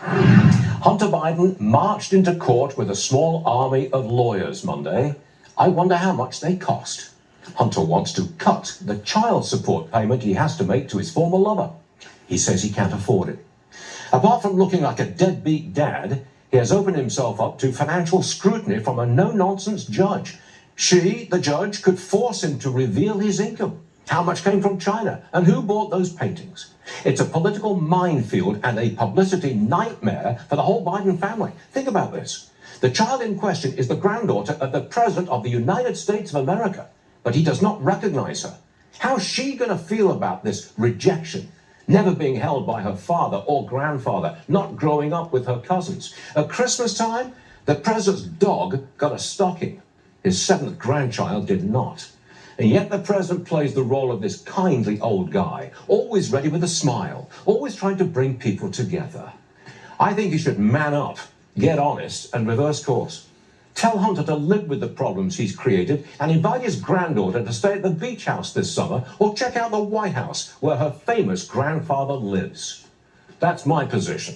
Hunter Biden marched into court with a small army of lawyers Monday. I wonder how much they cost. Hunter wants to cut the child support payment he has to make to his former lover. He says he can't afford it. Apart from looking like a deadbeat dad, he has opened himself up to financial scrutiny from a no-nonsense judge. She, the judge, could force him to reveal his income, how much came from China, and who bought those paintings. It's a political minefield and a publicity nightmare for the whole Biden family. Think about this. The child in question is the granddaughter of the President of the United States of America, but he does not recognize her. How's she going to feel about this rejection? Never being held by her father or grandfather, not growing up with her cousins. At Christmas time, the president's dog got a stocking. His seventh grandchild did not. And yet the president plays the role of this kindly old guy, always ready with a smile, always trying to bring people together. I think he should man up, get honest, and reverse course. Tell Hunter to live with the problems he's created and invite his granddaughter to stay at the beach house this summer or check out the White House where her famous grandfather lives. That's my position.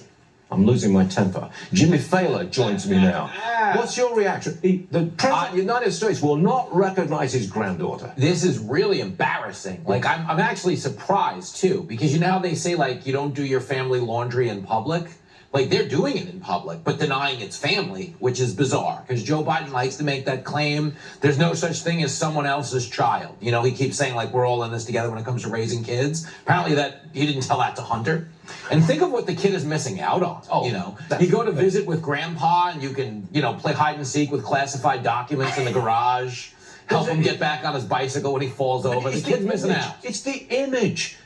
I'm losing my temper. Jimmy Fallon joins me now. What's your reaction? The President of the United States will not recognize his granddaughter. This is really embarrassing. Like, I'm actually surprised, too, because you know how they say, like, you don't do your family laundry in public? Like, they're doing it in public, but denying it's family, which is bizarre, because Joe Biden likes to make that claim. There's no such thing as someone else's child. You know, he keeps saying, like, we're all in this together when it comes to raising kids. Apparently that he didn't tell that to Hunter. And think of what the kid is missing out on. You know, you go to visit with grandpa and you can, you know, play hide and seek with classified documents in the garage. Help him get back on his bicycle when he falls over. The kid's missing out. It's the image.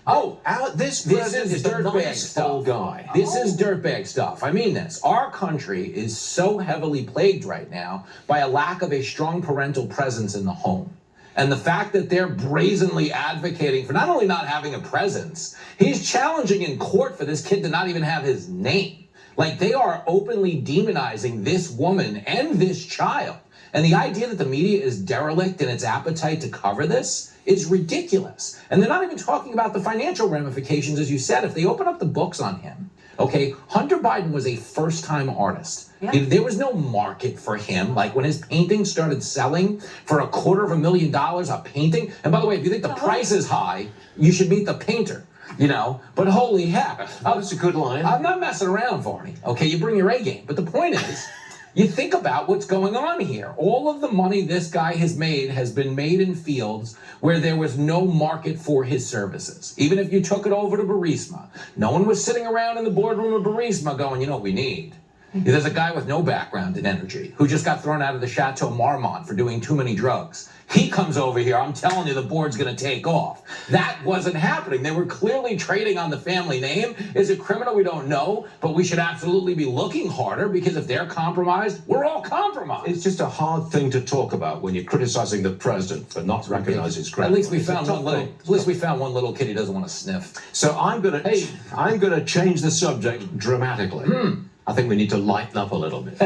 This is dirtbag stuff. Guy. This is dirtbag stuff. I mean this. Our country is so heavily plagued right now by a lack of a strong parental presence in the home. And the fact that they're brazenly advocating for not only not having a presence, he's challenging in court for this kid to not even have his name. Like, they are openly demonizing this woman and this child. And the idea that the media is derelict in its appetite to cover this is ridiculous. And they're not even talking about the financial ramifications, as you said. If they open up the books on him, okay, Hunter Biden was a first-time artist. Yeah. There was no market for him. Like, when his painting started selling for $250,000 a painting, and by the way, if you think the price is high, you should meet the painter. You know, but holy heck. That's a good line. I'm not messing around, Varney. Okay, you bring your A game. But the point is, you think about what's going on here. All of the money this guy has been made in fields where there was no market for his services. Even if you took it over to Burisma, no one was sitting around in the boardroom of Burisma going, you know what we need? There's a guy with no background in energy who just got thrown out of the Chateau Marmont for doing too many drugs. He comes over here, I'm telling you, the board's going to take off. That wasn't happening. They were clearly trading on the family name. Is it criminal? We don't know, but we should absolutely be looking harder, because if they're compromised, we're all compromised. It's just a hard thing to talk about when you're criticizing the president for not recognizing his grandfather. At least we found one little kid he doesn't want to sniff. So I'm going to change the subject dramatically. I think we need to lighten up a little bit.